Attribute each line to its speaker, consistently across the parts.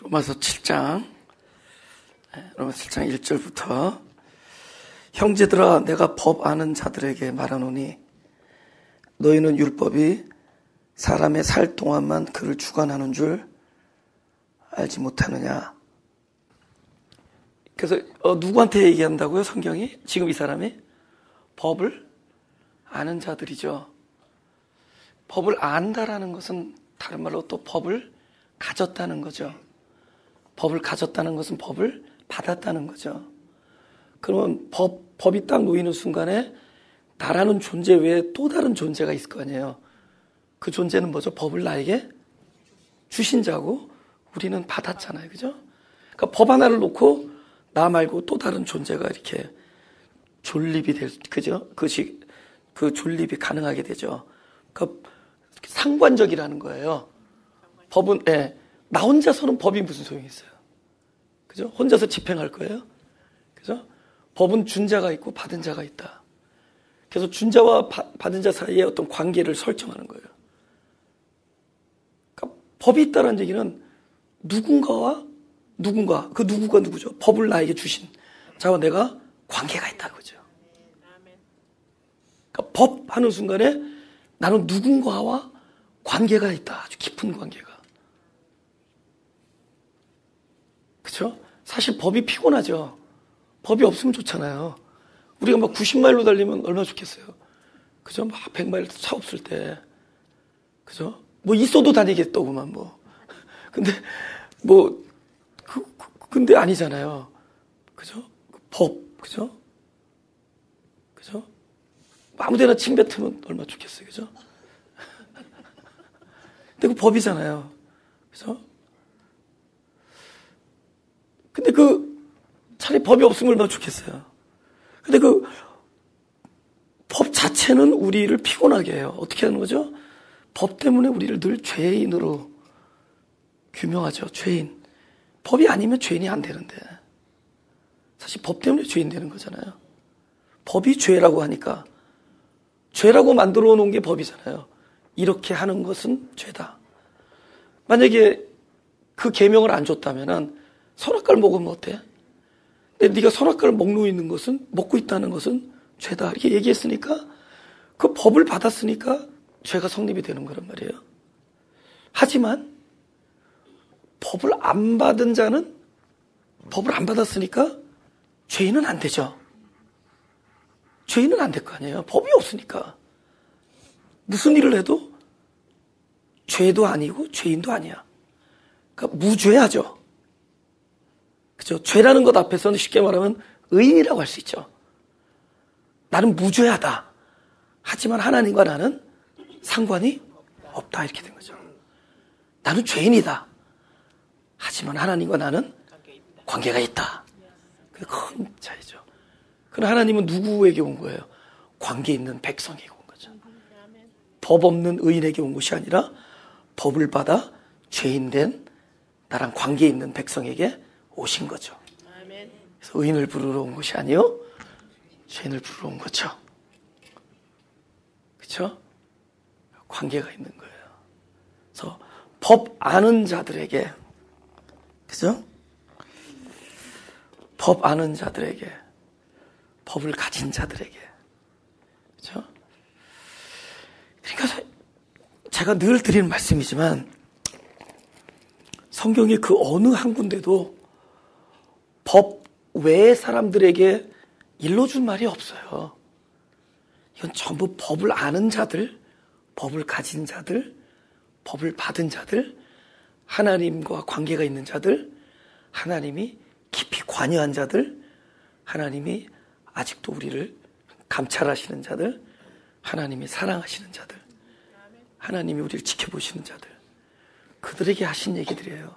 Speaker 1: 로마서 7장 1절부터 형제들아 내가 법 아는 자들에게 말하노니 너희는 율법이 사람의 살 동안만 그를 주관하는 줄 알지 못하느냐. 그래서 누구한테 얘기한다고요? 성경이? 지금 이 사람이? 법을 아는 자들이죠. 법을 안다라는 것은 다른 말로 또 법을 가졌다는 거죠. 법을 가졌다는 것은 법을 받았다는 거죠. 그러면 법이 딱 놓이는 순간에 나라는 존재 외에 또 다른 존재가 있을 거 아니에요. 그 존재는 뭐죠? 법을 나에게 주신 자고 우리는 받았잖아요. 그죠? 그러니까 법 하나를 놓고 나 말고 또 다른 존재가 이렇게 존립이 그죠? 그 존립이 가능하게 되죠. 그러니까 상관적이라는 거예요. 법은, 나 혼자서는 법이 무슨 소용이 있어요? 그죠? 혼자서 집행할 거예요? 그죠? 법은 준 자가 있고 받은 자가 있다. 그래서 준 자와 받은 자 사이에 어떤 관계를 설정하는 거예요. 그러니까 법이 있다는 얘기는 누군가, 그 누구가 누구죠? 법을 나에게 주신 자와 내가 관계가 있다는 거죠. 그러니까 법 하는 순간에 나는 누군가와 관계가 있다. 아주 깊은 관계가. 그렇죠? 사실 법이 피곤하죠. 법이 없으면 좋잖아요. 우리가 막 90마일로 달리면 얼마나 좋겠어요. 그죠? 막 100마일 차 없을 때. 그죠? 뭐 있어도 다니겠더구만 뭐. 근데 근데 아니잖아요. 그죠? 법. 그죠? 그죠? 아무데나 침 뱉으면 얼마나 좋겠어요. 그죠? 근데 그 법이잖아요. 그죠? 근데 차라리 법이 없으면 얼마나 좋겠어요. 근데 법 자체는 우리를 피곤하게 해요. 어떻게 하는 거죠? 법 때문에 우리를 늘 죄인으로 규명하죠. 죄인. 법이 아니면 죄인이 안 되는데. 사실 법 때문에 죄인 되는 거잖아요. 법이 죄라고 하니까. 죄라고 만들어 놓은 게 법이잖아요. 이렇게 하는 것은 죄다. 만약에 그 계명을 안 줬다면은 선악과를 먹으면 어때? 근데 네가 선악과를 먹고 있다는 것은 죄다. 이렇게 얘기했으니까 그 법을 받았으니까 죄가 성립이 되는 거란 말이에요. 하지만 법을 안 받은 자는 법을 안 받았으니까 죄인은 안 되죠. 죄인은 안 될 거 아니에요. 법이 없으니까. 무슨 일을 해도 죄도 아니고 죄인도 아니야. 그러니까 무죄하죠. 그죠? 죄라는 것 앞에서는 쉽게 말하면 의인이라고 할 수 있죠. 나는 무죄하다. 하지만 하나님과 나는 상관이 없다. 이렇게 된 거죠. 나는 죄인이다. 하지만 하나님과 나는 관계가 있다. 그게 큰 차이죠. 그럼 하나님은 누구에게 온 거예요? 관계 있는 백성에게 온 거죠. 법 없는 의인에게 온 것이 아니라 법을 받아 죄인 된 나랑 관계 있는 백성에게 오신 거죠. 그래서 의인을 부르러 온 것이 아니요 죄인을 부르러 온 거죠. 그렇죠? 관계가 있는 거예요. 그래서 법 아는 자들에게, 그죠? 법 아는 자들에게, 법을 가진 자들에게, 그렇죠? 그러니까 제가 늘 드리는 말씀이지만 성경의 그 어느 한 군데도 법 외의 사람들에게 일러준 말이 없어요. 이건 전부 법을 아는 자들, 법을 가진 자들, 법을 받은 자들, 하나님과 관계가 있는 자들, 하나님이 깊이 관여한 자들, 하나님이 아직도 우리를 감찰하시는 자들, 하나님이 사랑하시는 자들, 하나님이 우리를 지켜보시는 자들, 그들에게 하신 얘기들이에요.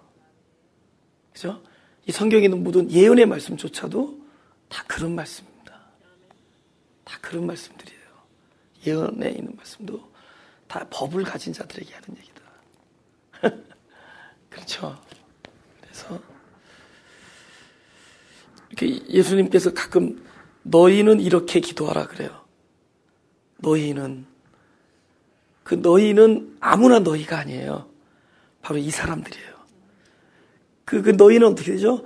Speaker 1: 그죠? 이 성경에 있는 모든 예언의 말씀조차도 다 그런 말씀입니다. 다 그런 말씀들이에요. 예언에 있는 말씀도 다 법을 가진 자들에게 하는 얘기다. 그렇죠? 그래서 이렇게 예수님께서 가끔 너희는 이렇게 기도하라 그래요. 너희는 아무나 너희가 아니에요. 바로 이 사람들이에요. 그 너희는 어떻게 되죠?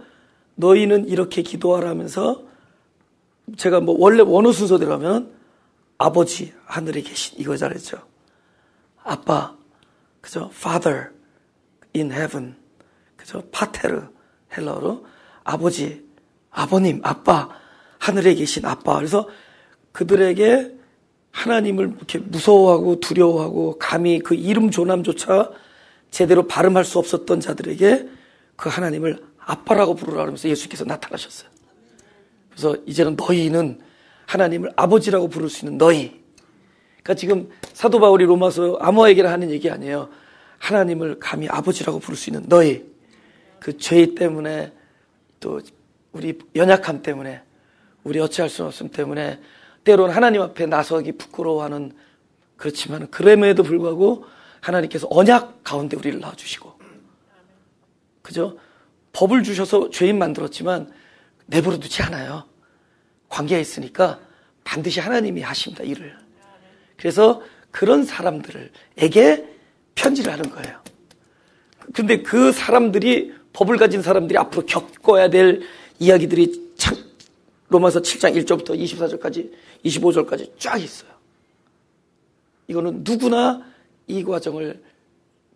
Speaker 1: 너희는 이렇게 기도하라면서 제가 뭐 원래 원어 순서대로 하면 아버지 하늘에 계신 이거 잘했죠. 아빠, 그죠? Father in heaven, 그죠? 파테르 헬라어로 아버지, 아버님, 아빠, 하늘에 계신 아빠. 그래서 그들에게 하나님을 이렇게 무서워하고 두려워하고 감히 그 이름 조남조차 제대로 발음할 수 없었던 자들에게 그 하나님을 아빠라고 부르라 그러면서 예수께서 나타나셨어요. 그래서 이제는 너희는 하나님을 아버지라고 부를 수 있는 너희. 그러니까 지금 사도 바울이 로마서 아모에게 하는 얘기 아니에요. 하나님을 감히 아버지라고 부를 수 있는 너희. 그 죄 때문에 또 우리 연약함 때문에 우리 어찌할 수 없음 때문에 때로는 하나님 앞에 나서기 부끄러워하는 그렇지만 그럼에도 불구하고 하나님께서 언약 가운데 우리를 낳아주시고 그죠? 법을 주셔서 죄인 만들었지만 내버려 두지 않아요. 관계에 있으니까 반드시 하나님이 하십니다, 일을. 그래서 그런 사람들에게 편지를 하는 거예요. 근데 그 사람들이 법을 가진 사람들이 앞으로 겪어야 될 이야기들이 참 로마서 7장 1절부터 24절까지 25절까지 쫙 있어요. 이거는 누구나 이 과정을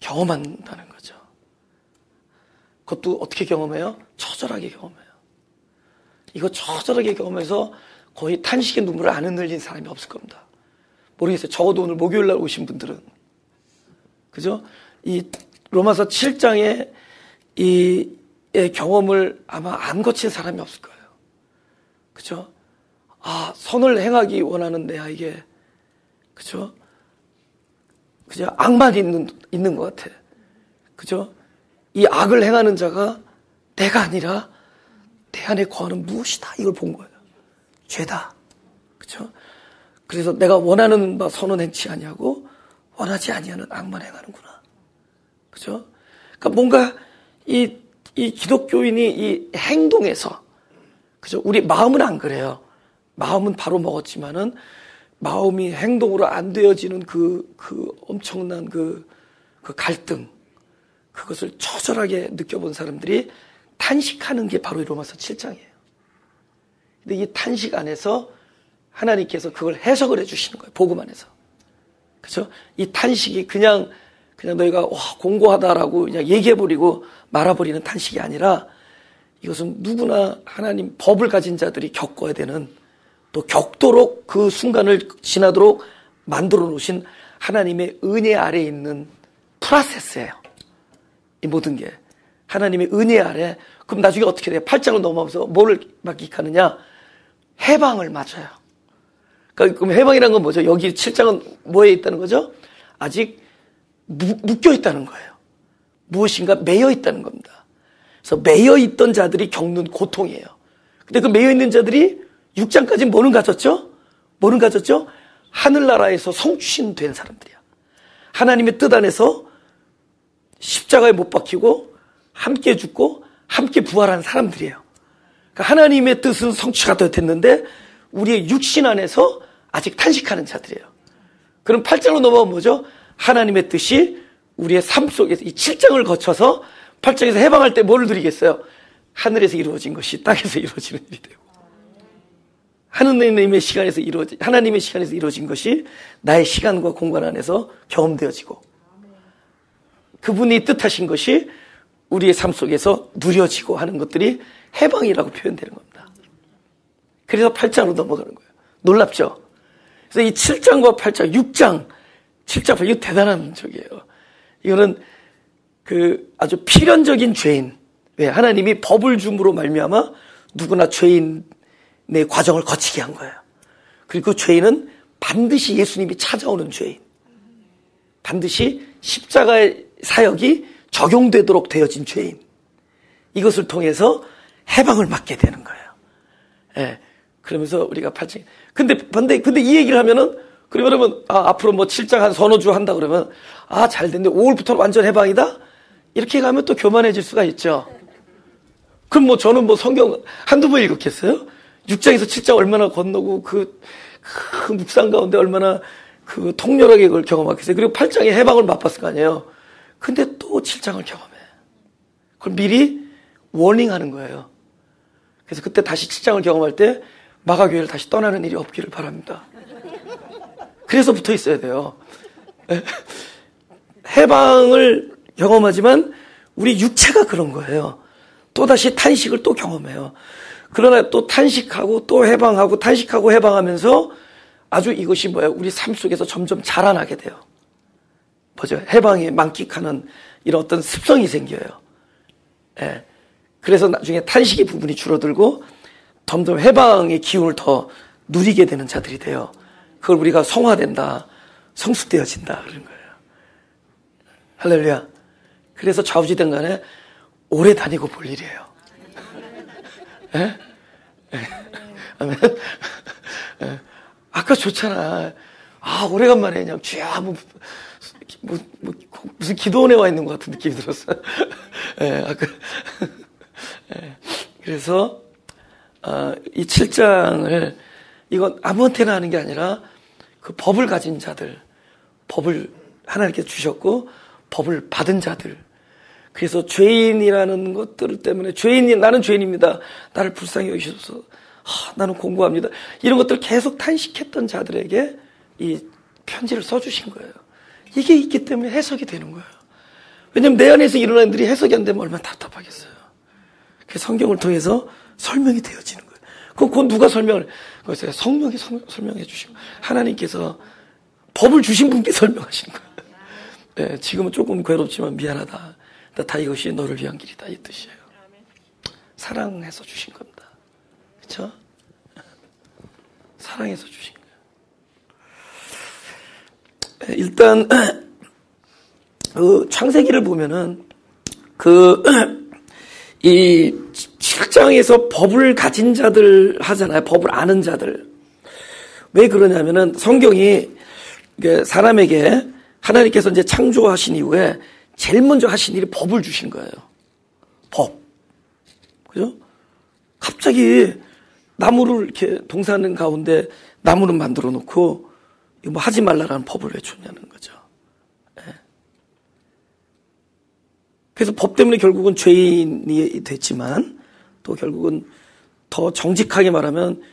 Speaker 1: 경험한다는 거죠. 그것도 어떻게 경험해요? 처절하게 경험해요. 이거 처절하게 경험해서 거의 탄식의 눈물을 안 흘린 사람이 없을 겁니다. 모르겠어요. 적어도 오늘 목요일 날 오신 분들은. 그죠? 이 로마서 7장의 이 경험을 아마 안 거친 사람이 없을 거예요. 그죠? 아, 선을 행하기 원하는 내에게, 그죠? 그죠? 악만 있는 것 같아. 그죠? 이 악을 행하는 자가 내가 아니라 내 안에 거하는 무엇이다. 이걸 본 거예요. 죄다. 그죠? 그래서 내가 원하는 바 선은 행치 아니하고 원하지 아니하는 악만 행하는구나. 그죠? 그러니까 뭔가 이 기독교인이 이 행동에서, 그죠? 우리 마음은 안 그래요. 마음은 바로 먹었지만은 마음이 행동으로 안 되어지는 그 엄청난 그 갈등, 그것을 처절하게 느껴본 사람들이 탄식하는 게 바로 이 로마서 7장이에요. 근데 이 탄식 안에서 하나님께서 그걸 해석을 해주시는 거예요. 복음 안에서. 그죠? 이 탄식이 그냥 너희가 공고하다라고 그냥 얘기해버리고 말아버리는 탄식이 아니라 이것은 누구나 하나님 법을 가진 자들이 겪어야 되는, 또 겪도록 그 순간을 지나도록 만들어 놓으신 하나님의 은혜 아래에 있는 프로세스예요. 이 모든 게 하나님의 은혜 아래. 그럼 나중에 어떻게 돼요? 8장을 넘어가면서 뭐를 막익하느냐? 해방을 맞아요. 그러니까 그럼 해방이라는 건 뭐죠? 여기 7장은 뭐에 있다는 거죠? 아직 묶여 있다는 거예요. 무엇인가 매여 있다는 겁니다. 그래서 매여 있던 자들이 겪는 고통이에요. 근데 그 매여 있는 자들이 6장까지 뭐는 가졌죠? 뭐는 가졌죠? 하늘나라에서 성취인 된 사람들이야. 하나님의 뜻 안에서 십자가에 못 박히고 함께 죽고 함께 부활한 사람들이에요. 그러니까 하나님의 뜻은 성취가 됐는데 우리의 육신 안에서 아직 탄식하는 자들이에요. 그럼 8장으로 넘어가면 뭐죠? 하나님의 뜻이 우리의 삶 속에서 이 7장을 거쳐서 8장에서 해방할 때 뭘 누리겠어요? 하늘에서 이루어진 것이 땅에서 이루어지는 일이 되고, 하나님의 시간에서 이루어진 것이 나의 시간과 공간 안에서 경험되어지고, 그분이 뜻하신 것이 우리의 삶 속에서 누려지고 하는 것들이 해방이라고 표현되는 겁니다. 그래서 8장으로 넘어가는 거예요. 놀랍죠? 그래서 이 7장과 8장, 6장, 7장, 8장, 이거 대단한 적이에요. 이거는 아주 필연적인 죄인. 왜? 하나님이 법을 줌으로 말미암아 누구나 죄인의 과정을 거치게 한 거예요. 그리고 그 죄인은 반드시 예수님이 찾아오는 죄인. 반드시 십자가의 사역이 적용되도록 되어진 죄인. 이것을 통해서 해방을 맞게 되는 거예요. 예. 그러면서 우리가 8장. 근데 이 얘기를 하면은, 그러면, 앞으로 뭐 7장 한 서너 주 한다 그러면, 잘 됐네. 5월부터는 완전 해방이다? 이렇게 가면 또 교만해질 수가 있죠. 그럼 뭐 저는 뭐 성경 한두 번 읽었겠어요? 6장에서 7장 얼마나 건너고 그 묵상 가운데 얼마나 통렬하게 그걸 경험하겠어요. 그리고 8장에 해방을 맛봤을 거 아니에요. 근데 또 7장을 경험해. 그걸 미리 워닝하는 거예요. 그래서 그때 다시 7장을 경험할 때 마가교회를 다시 떠나는 일이 없기를 바랍니다. 그래서 붙어 있어야 돼요. 해방을 경험하지만 우리 육체가 그런 거예요. 또다시 탄식을 또 경험해요. 그러나 또 탄식하고 또 해방하고 탄식하고 해방하면서 아주 이것이 뭐예요? 우리 삶 속에서 점점 자라나게 돼요. 뭐죠? 해방에 만끽하는 이런 어떤 습성이 생겨요. 예. 그래서 나중에 탄식의 부분이 줄어들고 점점 해방의 기운을 더 누리게 되는 자들이 돼요. 그걸 우리가 성화된다, 성숙되어진다 그런 거예요. 할렐루야. 그래서 좌우지든 간에 오래 다니고 볼 일이에요. 예? 예. 아멘. 예. 아까 좋잖아. 아, 오래간만에 그냥 쥐야, 무슨 기도원에 와 있는 것 같은 느낌이 들었어. 예, 아까. 예. 그래서, 이 7장을, 이건 아무한테나 하는 게 아니라 그 법을 가진 자들, 법을 하나님께 주셨고, 법을 받은 자들. 그래서 죄인이라는 것들 때문에 나는 죄인입니다. 나를 불쌍히 여기셔서 나는 공부합니다. 이런 것들 계속 탄식했던 자들에게 이 편지를 써주신 거예요. 이게 있기 때문에 해석이 되는 거예요. 왜냐하면 내 안에서 일어나는 일이 해석이 안 되면 얼마나 답답하겠어요. 그 성경을 통해서 설명이 되어지는 거예요. 그건 누가 설명을? 그것을 성령이 설명해 주시고 하나님께서 법을 주신 분께 설명하시는 거예요. 네, 지금은 조금 괴롭지만 미안하다. 다 이것이 너를 위한 길이다 이 뜻이에요. 사랑해서 주신 겁니다. 그렇죠? 사랑해서 주신 거예요. 일단 그 창세기를 보면은 이 7장에서 법을 가진 자들 하잖아요. 법을 아는 자들. 왜 그러냐면은 성경이 사람에게 하나님께서 이제 창조하신 이후에 제일 먼저 하신 일이 법을 주신 거예요. 법. 그죠? 갑자기 나무를 이렇게 동산 가운데 나무를 만들어 놓고 이거 뭐 하지 말라라는 법을 왜 줬냐는 거죠. 네. 그래서 법 때문에 결국은 죄인이 됐지만 또 결국은 더 정직하게 말하면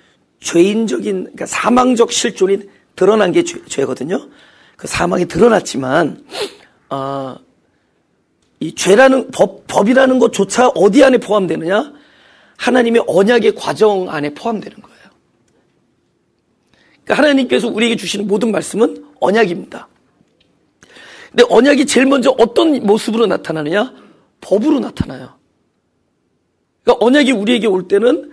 Speaker 1: 죄인적인, 그러니까 사망적 실존이 드러난 게 죄거든요. 그 사망이 드러났지만, 이 죄라는 법이라는 것조차 어디 안에 포함되느냐? 하나님의 언약의 과정 안에 포함되는 거예요. 그러니까 하나님께서 우리에게 주시는 모든 말씀은 언약입니다. 근데 언약이 제일 먼저 어떤 모습으로 나타나느냐? 법으로 나타나요. 그러니까 언약이 우리에게 올 때는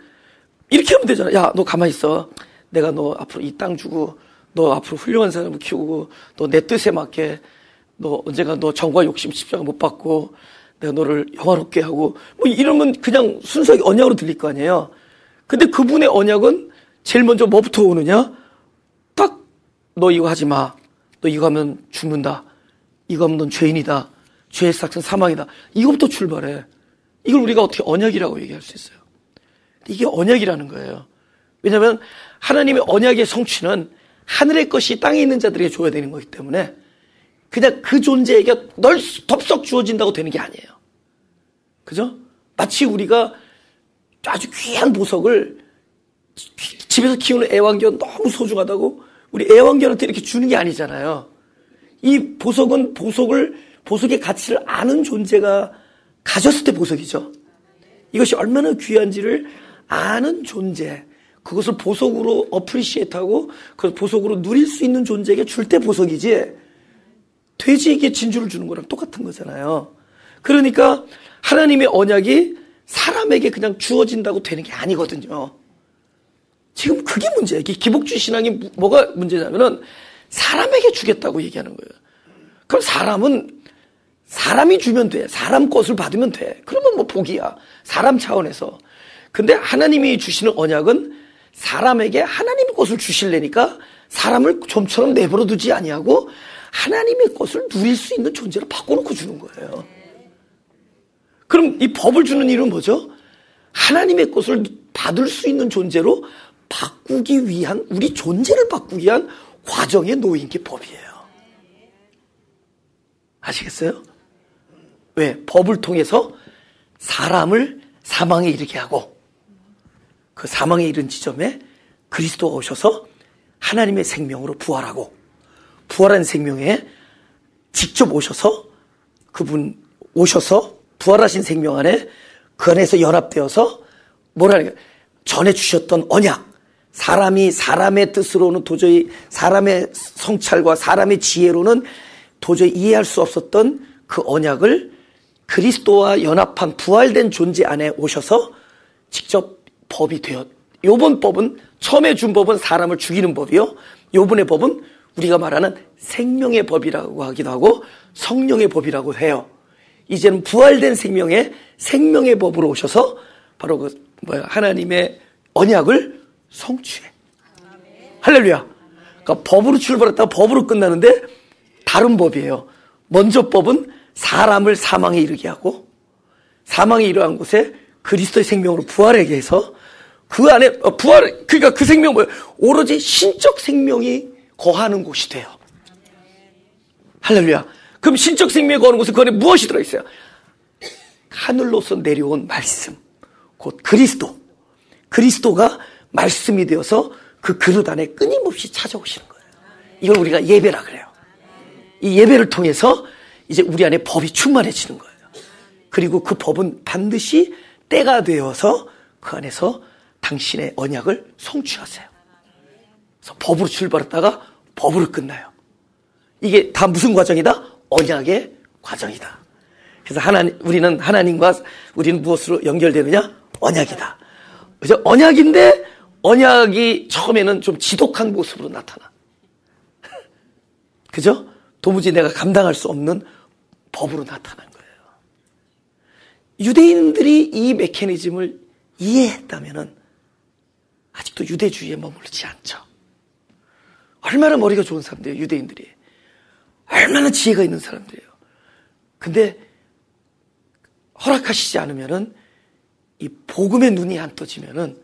Speaker 1: 이렇게 하면 되잖아. 야, 너 가만히 있어. 내가 너 앞으로 이 땅 주고, 너 앞으로 훌륭한 사람을 키우고, 너 내 뜻에 맞게, 너 언젠가 너 정과 욕심 십자가 못 받고, 내가 너를 영화롭게 하고, 뭐 이러면 그냥 순수하게 언약으로 들릴 거 아니에요. 근데 그분의 언약은 제일 먼저 뭐부터 오느냐? 딱, 너 이거 하지 마. 너 이거 하면 죽는다. 이거 하면 넌 죄인이다. 죄의 삭은 사망이다. 이거부터 출발해. 이걸 우리가 어떻게 언약이라고 얘기할 수 있어요? 이게 언약이라는 거예요. 왜냐하면 하나님의 언약의 성취는 하늘의 것이 땅에 있는 자들에게 줘야 되는 거기 때문에 그냥 그 존재에게 덥석 주어진다고 되는 게 아니에요. 그죠? 마치 우리가 아주 귀한 보석을 집에서 키우는 애완견 너무 소중하다고 우리 애완견한테 이렇게 주는 게 아니잖아요. 이 보석은 보석의 가치를 아는 존재가 가졌을 때 보석이죠. 이것이 얼마나 귀한지를 아는 존재, 그것을 보석으로 어프리시에이트하고 그 보석으로 누릴 수 있는 존재에게 줄 때 보석이지 돼지에게 진주를 주는 거랑 똑같은 거잖아요. 그러니까 하나님의 언약이 사람에게 그냥 주어진다고 되는 게 아니거든요. 지금 그게 문제예요. 기복주의 신앙이 뭐가 문제냐면은 사람에게 주겠다고 얘기하는 거예요. 그럼 사람이 주면 돼. 사람 것을 받으면 돼. 그러면 뭐 복이야. 사람 차원에서. 근데 하나님이 주시는 언약은 사람에게 하나님의 것을 주실래니까 사람을 좀처럼 내버려 두지 아니하고 하나님의 것을 누릴 수 있는 존재로 바꿔놓고 주는 거예요. 그럼 이 법을 주는 이유는 뭐죠? 하나님의 것을 받을 수 있는 존재로 바꾸기 위한, 우리 존재를 바꾸기 위한 과정에 놓인 게 법이에요. 아시겠어요? 왜? 법을 통해서 사람을 사망에 이르게 하고, 그 사망에 이른 지점에 그리스도가 오셔서 하나님의 생명으로 부활하고, 부활한 생명에 직접 오셔서, 그분 오셔서 부활하신 생명 안에 그 안에서 연합되어서 뭐라니까 전해 주셨던 언약, 사람이 사람의 뜻으로는 도저히, 사람의 성찰과 사람의 지혜로는 도저히 이해할 수 없었던 그 언약을 그리스도와 연합한 부활된 존재 안에 오셔서 직접 법이 되었. 요번 법은, 처음에 준 법은 사람을 죽이는 법이요, 요번의 법은 우리가 말하는 생명의 법이라고 하기도 하고 성령의 법이라고 해요. 이제는 부활된 생명의 법으로 오셔서 바로 그 하나님의 언약을 성취해. 할렐루야. 그러니까 법으로 출발했다가 법으로 끝나는데 다른 법이에요. 먼저 법은 사람을 사망에 이르게 하고, 사망에 이르한 곳에 그리스도의 생명으로 부활하게 해서 그 안에 부활, 그러니까 그 생명은 뭐예요? 오로지 신적 생명이 거하는 곳이 돼요. 할렐루야. 그럼 신적 생명이 거하는 곳에 그 안에 무엇이 들어있어요? 하늘로서 내려온 말씀, 곧 그리스도가 말씀이 되어서 그 그릇 안에 끊임없이 찾아오시는 거예요. 이걸 우리가 예배라 그래요. 이 예배를 통해서 이제 우리 안에 법이 충만해지는 거예요. 그리고 그 법은 반드시 때가 되어서 그 안에서 당신의 언약을 성취하세요. 그래서 법으로 출발했다가 법으로 끝나요. 이게 다 무슨 과정이다? 언약의 과정이다. 그래서 우리는 하나님과 우리는 무엇으로 연결되느냐? 언약이다. 그죠? 언약인데 언약이 처음에는 좀 지독한 모습으로 나타나. 그죠? 도무지 내가 감당할 수 없는 법으로 나타난 거예요. 유대인들이 이 메커니즘을 이해했다면은 아직도 유대주의에 머무르지 않죠. 얼마나 머리가 좋은 사람들이에요, 유대인들이. 얼마나 지혜가 있는 사람들이에요. 근데 허락하시지 않으면은, 이 복음의 눈이 안 떠지면은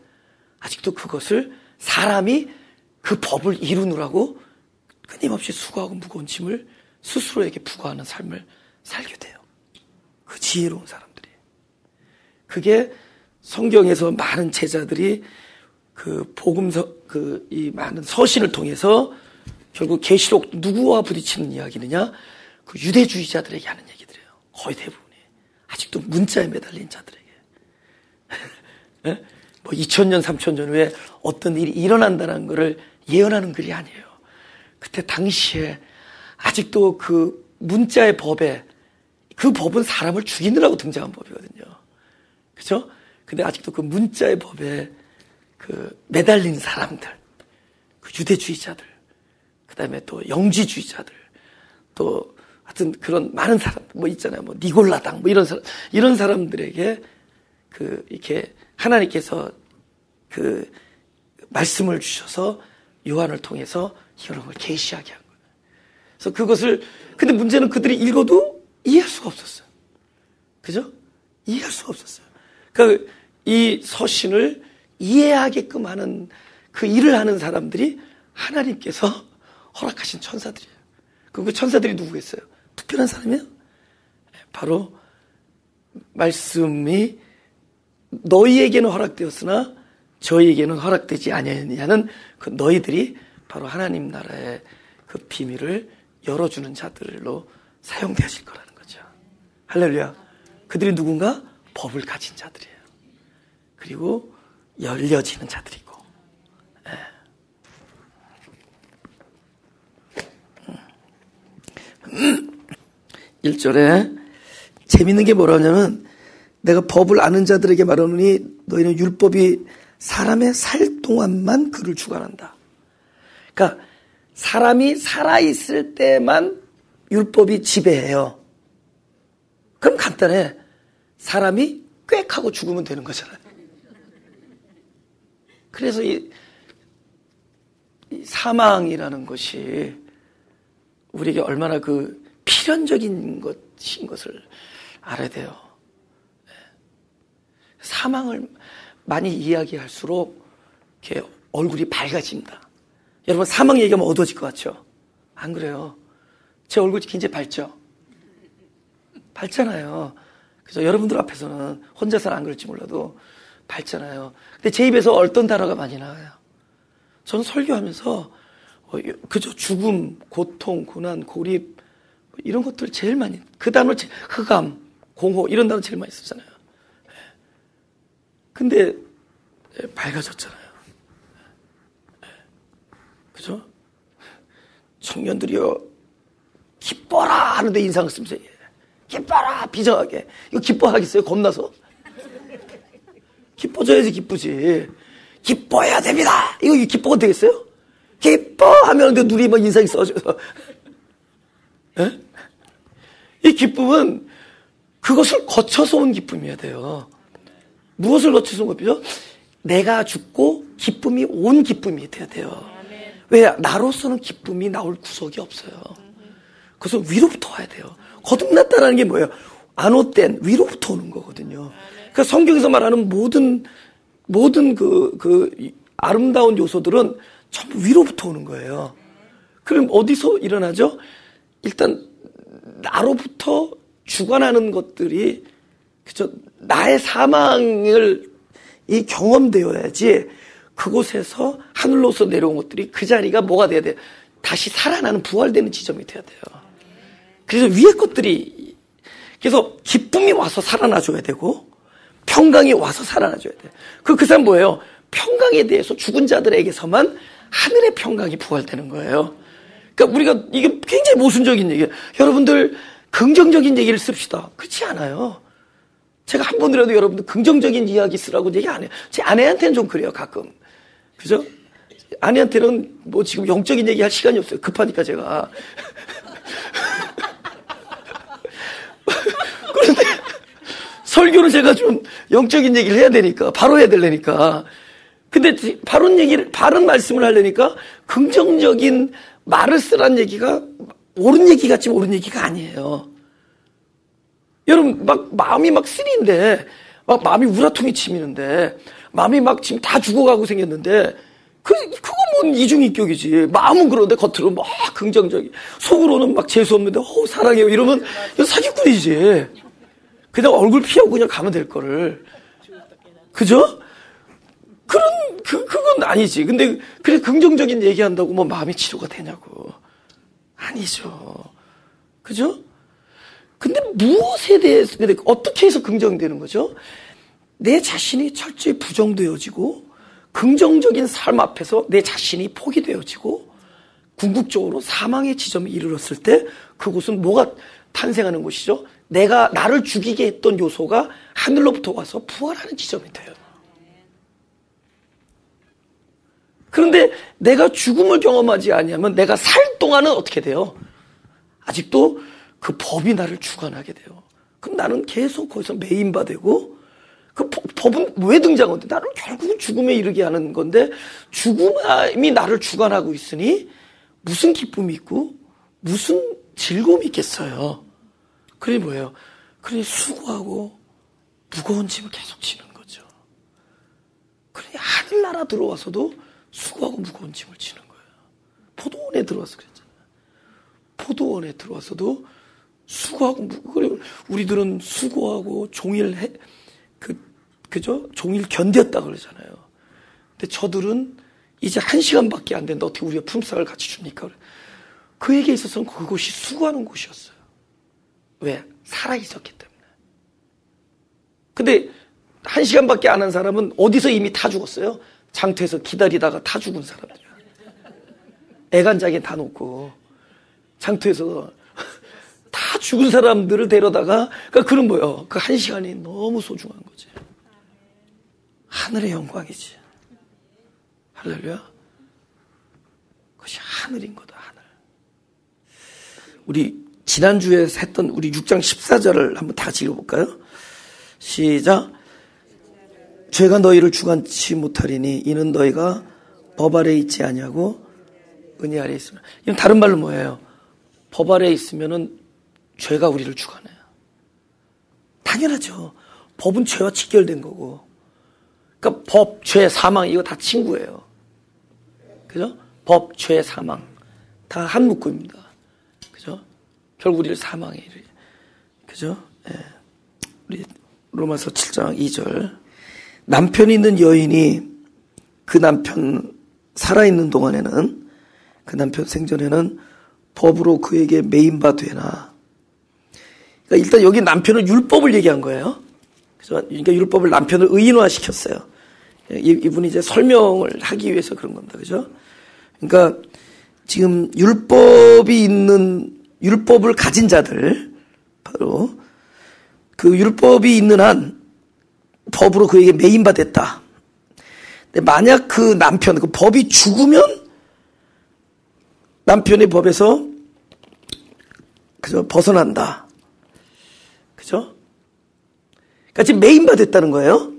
Speaker 1: 아직도 그것을 사람이 그 법을 이루느라고 끊임없이 수고하고 무거운 짐을 스스로에게 부과하는 삶을 살게 돼요. 그 지혜로운 사람들이. 그게 성경에서 많은 제자들이 그 복음서, 이 많은 서신을 통해서 결국 계시록 누구와 부딪히는 이야기느냐? 그 유대주의자들에게 하는 얘기들이에요. 거의 대부분이. 아직도 문자에 매달린 자들에게. 뭐 2000년, 3000년 후에 어떤 일이 일어난다는 것을 예언하는 글이 아니에요. 그때 당시에 아직도 그 문자의 법에, 그 법은 사람을 죽이느라고 등장한 법이거든요. 그죠? 근데 아직도 그 문자의 법에 그 매달린 사람들, 그 유대주의자들, 그 다음에 또 영지주의자들, 또 하여튼 그런 많은 사람, 뭐 있잖아요. 뭐 니골라당, 뭐 이런 사람들에게 그 이렇게 하나님께서 그 말씀을 주셔서 요한을 통해서 이런 걸 계시하게 한 거예요. 그래서 그것을, 근데 문제는 그들이 읽어도 이해할 수가 없었어요. 그죠? 이해할 수가 없었어요. 그러니까 이 서신을 이해하게끔 하는 그 일을 하는 사람들이 하나님께서 허락하신 천사들이에요. 그 천사들이 누구겠어요? 특별한 사람이에요? 바로 말씀이 너희에게는 허락되었으나 저희에게는 허락되지 아니하느냐는 그 너희들이 바로 하나님 나라의 그 비밀을 열어주는 자들로 사용되어질 거라는 거죠. 할렐루야. 그들이 누군가? 법을 가진 자들이에요. 그리고 열려지는 자들이고. 1절에 재밌는 게 뭐라냐면, 내가 법을 아는 자들에게 말하노니 너희는 율법이 사람의 살 동안만 그를 주관한다. 그러니까 사람이 살아있을 때만 율법이 지배해요. 그럼 간단해. 사람이 꽥하고 죽으면 되는 거잖아요. 그래서 이 사망이라는 것이 우리에게 얼마나 그 필연적인 것인 것을 알아야 돼요. 사망을 많이 이야기할수록 이렇게 얼굴이 밝아진다. 여러분, 사망 얘기하면 어두워질 것 같죠? 안 그래요. 제 얼굴이 굉장히 밝죠? 밝잖아요. 그죠? 여러분들 앞에서는 혼자서는 안 그럴지 몰라도 밝잖아요. 근데 제 입에서 어떤 단어가 많이 나와요. 저는 설교하면서 그죠? 죽음, 고통, 고난, 고립 이런 것들 제일 많이, 그 단어, 흑암, 공허 이런 단어 제일 많이 쓰잖아요. 근데 밝아졌잖아요. 그죠? 청년들이요 기뻐라 하는데 인상을 쓰면서 기뻐라 비정하게. 이거 기뻐하겠어요? 겁나서? 기뻐져야지 기쁘지. 기뻐해야 됩니다. 이거 기뻐가 되겠어요? 기뻐하면 근데 눈이 막 인상이 써져서 이 기쁨은 그것을 거쳐서 온 기쁨이어야 돼요. 무엇을 거쳐서 온 기쁨이죠? 내가 죽고 기쁨이 온 기쁨이 돼야 돼요. 왜? 나로서는 기쁨이 나올 구석이 없어요. 그래서 위로부터 와야 돼요. 거듭났다는 게 뭐예요? 안옷된 위로부터 오는 거거든요. 그러니까 성경에서 말하는 모든 그 아름다운 요소들은 전부 위로부터 오는 거예요. 그럼 어디서 일어나죠? 일단 나로부터 주관하는 것들이 그죠? 나의 사망을 이 경험되어야지 그곳에서 하늘로서 내려온 것들이 그 자리가 뭐가 돼야 돼요? 다시 살아나는 부활되는 지점이 돼야 돼요. 그래서 위에 것들이 그래서 기쁨이 와서 살아나줘야 되고 평강이 와서 살아나줘야 돼요. 그 사람 뭐예요? 평강에 대해서 죽은 자들에게서만 하늘의 평강이 부활되는 거예요. 그러니까 우리가 이게 굉장히 모순적인 얘기예요. 여러분들 긍정적인 얘기를 씁시다. 그렇지 않아요. 제가 한 번이라도 여러분들 긍정적인 이야기 쓰라고 얘기 안 해요. 제 아내한테는 좀 그래요, 가끔. 그죠? 아내한테는 뭐 지금 영적인 얘기 할 시간이 없어요. 급하니까 제가. 그런데 설교를 제가 좀 영적인 얘기를 해야 되니까, 바로 해야 되려니까. 근데 바른 말씀을 하려니까 긍정적인 말을 쓰라는 얘기가 옳은 얘기 같지만 옳은 얘기가 아니에요. 여러분, 마음이 쓰리인데, 마음이 우라통이 치미는데, 마음이 지금 다 죽어가고 생겼는데, 그거 뭔 이중인격이지. 마음은 그런데 겉으로 긍정적이. 속으로는 재수없는데, 사랑해요. 이러면, 이거 사기꾼이지. 그냥 얼굴 피하고 그냥 가면 될 거를. 그죠? 그건 아니지. 근데, 그래, 긍정적인 얘기한다고 마음의 치료가 되냐고. 아니죠. 그죠? 근데 무엇에 대해서, 근데 어떻게 해서 긍정되는 거죠? 내 자신이 철저히 부정되어지고, 긍정적인 삶 앞에서 내 자신이 포기되어지고, 궁극적으로 사망의 지점에 이르렀을 때, 그곳은 뭐가 탄생하는 곳이죠? 나를 죽이게 했던 요소가 하늘로부터 와서 부활하는 지점이 돼요. 그런데 내가 죽음을 경험하지 아니하면 내가 살 동안은 어떻게 돼요? 아직도 그 법이 나를 주관하게 돼요. 그럼 나는 계속 거기서 매인바 되고, 그 법은 왜 등장하는데? 나를 결국은 죽음에 이르게 하는 건데, 죽음이 나를 주관하고 있으니 무슨 기쁨이 있고 무슨 즐거움이 있겠어요. 그게 뭐예요? 그러니 수고하고 무거운 짐을 계속 지는 거죠. 그러니 하늘나라 들어와서도 수고하고 무거운 짐을 지는 거예요. 포도원에 들어와서 그랬잖아요. 포도원에 들어와서도 수고하고, 우리들은 수고하고 그죠? 종일 견뎠다 그러잖아요. 근데 저들은 이제 1시간밖에 안 됐는데 어떻게 우리가 품삯을 같이 줍니까? 그에게 있어서는 그곳이 수고하는 곳이었어요. 왜? 살아있었기 때문에. 근데 1시간밖에 안 한 사람은 어디서 이미 다 죽었어요? 장터에서 기다리다가 다 죽은 사람들이야. 애간장에 다 놓고 장터에서 다 죽은 사람들을 데려다가, 그러니까 그런 뭐예요? 그 1시간이 너무 소중한 거지. 하늘의 영광이지. 할렐루야. 그것이 하늘인 거다, 하늘. 우리 지난주에 했던 우리 6장 14절을 한번 다 같이 읽어볼까요? 시작. 죄가 너희를 주관치 못하리니 이는 너희가 법 아래 있지 아니하고 은혜 아래 있으면. 이건 다른 말로 뭐예요? 법 아래 있으면은 죄가 우리를 주관해요. 당연하죠. 법은 죄와 직결된 거고. 그러니까 법, 죄, 사망 이거 다 친구예요. 그죠? 법, 죄, 사망 다 한 묶음입니다. 그죠? 결국 우리를 사망에 이르게. 그죠? 예. 우리 로마서 7장 2절. 남편이 있는 여인이 그 남편 살아있는 동안에는, 그 남편 생전에는 법으로 그에게 매인바 되나. 그러니까 일단 여기 남편은 율법을 얘기한 거예요. 그러니까 율법을 남편을 의인화시켰어요. 이분이 이제 설명을 하기 위해서 그런 겁니다. 그죠? 그러니까 지금 율법을 가진 자들, 바로 그 율법이 있는 한 법으로 그에게 매인바 됐다. 근데 만약 그 남편, 그 법이 죽으면 남편의 법에서 그죠? 벗어난다. 그죠? 그러니까 지금 매인바 됐다는 거예요.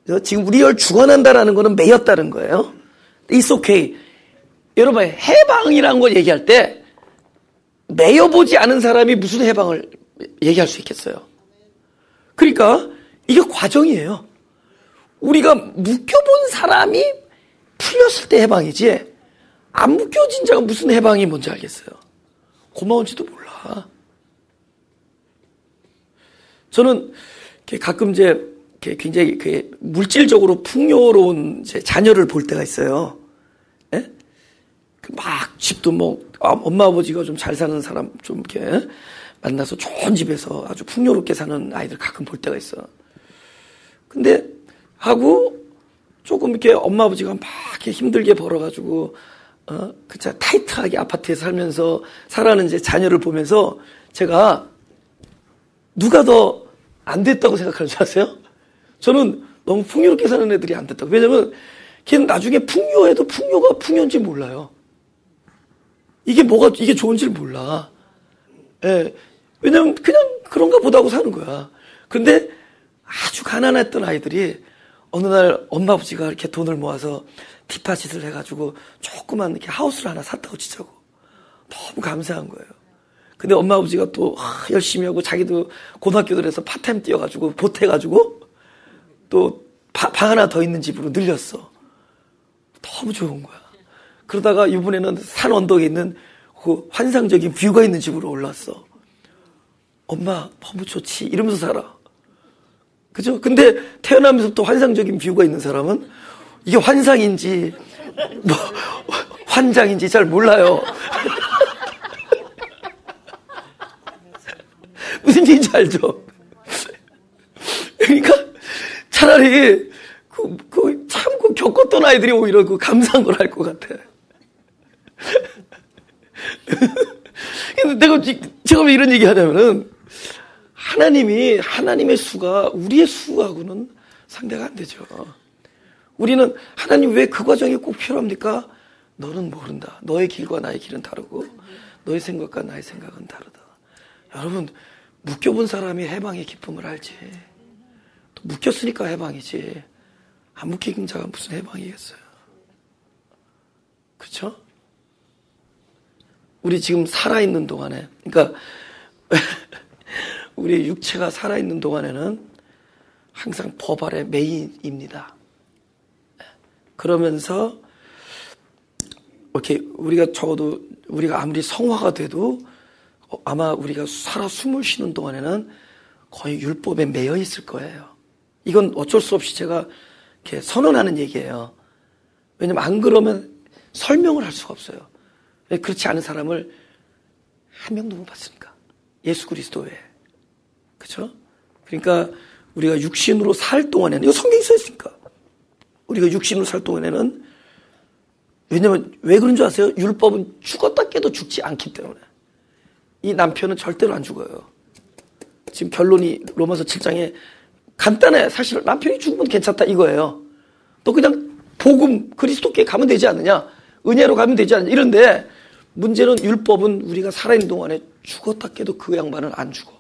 Speaker 1: 그죠? 지금 우리를 주관한다라는 거는 매였다는 거예요. It's okay. 여러분, 해방이라는 걸 얘기할 때 매여보지 않은 사람이 무슨 해방을 얘기할 수 있겠어요? 그러니까 이게 과정이에요. 우리가 묶여본 사람이 풀렸을 때 해방이지, 안 묶여진 자가 무슨 해방이 뭔지 알겠어요? 고마운지도 몰라. 저는 가끔 이제 굉장히 물질적으로 풍요로운 제 자녀를 볼 때가 있어요. 예? 막 집도 엄마 아버지가 좀 잘 사는 사람 좀 이렇게 만나서 좋은 집에서 아주 풍요롭게 사는 아이들 가끔 볼 때가 있어. 근데 하고 조금 이렇게 엄마 아버지가 막 이렇게 힘들게 벌어가지고 그쵸, 타이트하게 아파트에 살면서 살아가는 이제 자녀를 보면서 제가 누가 더 안 됐다고 생각하는 줄 아세요? 저는 너무 풍요롭게 사는 애들이 안 됐다고. 왜냐면 걔는 나중에 풍요해도 풍요가 풍요인지 몰라요. 이게 좋은지를 몰라. 예. 왜냐면 그냥 그런가 보다 하고 사는 거야. 근데 아주 가난했던 아이들이 어느 날 엄마 아버지가 이렇게 돈을 모아서 디파짓을 해가지고 조그만 이렇게 하우스를 하나 샀다고 치자고. 너무 감사한 거예요. 근데 엄마 아버지가 또 열심히 하고 자기도 고등학교를 해서 파타임 뛰어가지고 보태가지고 또 방 하나 더 있는 집으로 늘렸어. 너무 좋은 거야. 그러다가 이번에는 산 언덕에 있는 그 환상적인 뷰가 있는 집으로 올랐어. 엄마 너무 좋지 이러면서 살아. 그죠? 근데 태어나면서부터 환상적인 뷰가 있는 사람은 이게 환상인지 환장인지 잘 몰라요. 무슨 얘기인지 알죠? 그러니까 차라리 참 겪었던 아이들이 오히려 감사한 걸 할 것 같아. 근데 제가 왜 이런 얘기 하냐면은 하나님의 수가 우리의 수하고는 상대가 안 되죠. 우리는 하나님 왜 그 과정이 꼭 필요합니까? 너는 모른다. 너의 길과 나의 길은 다르고 너의 생각과 나의 생각은 다르다. 여러분, 묶여본 사람이 해방의 기쁨을 알지. 또 묶였으니까 해방이지. 안 묶인 자가 무슨 해방이겠어요. 그렇죠? 우리 지금 살아있는 동안에, 그러니까 우리 육체가 살아있는 동안에는 항상 법 아래 매인입니다. 그러면서 이렇게 우리가 적어도 우리가 아무리 성화가 돼도 아마 우리가 살아 숨을 쉬는 동안에는 거의 율법에 매여 있을 거예요. 이건 어쩔 수 없이 제가 이렇게 선언하는 얘기예요. 왜냐면 안 그러면 설명을 할 수가 없어요. 그렇지 않은 사람을 한 명도 못 봤으니까. 예수 그리스도 외에. 그렇죠? 그러니까 우리가 육신으로 살 동안에는, 이거 성경에 써 있으니까. 우리가 육신으로 살 동안에는, 왜냐면 왜 그런 줄 아세요? 율법은 죽었다 깨도 죽지 않기 때문에. 이 남편은 절대로 안 죽어요. 지금 결론이 로마서 7장에 간단해. 사실 남편이 죽으면 괜찮다 이거예요. 또 그냥 복음 그리스도께 가면 되지 않느냐, 은혜로 가면 되지 않느냐 이런데, 문제는 율법은 우리가 살아있는 동안에 죽었다 깨도 그 양반은 안 죽어.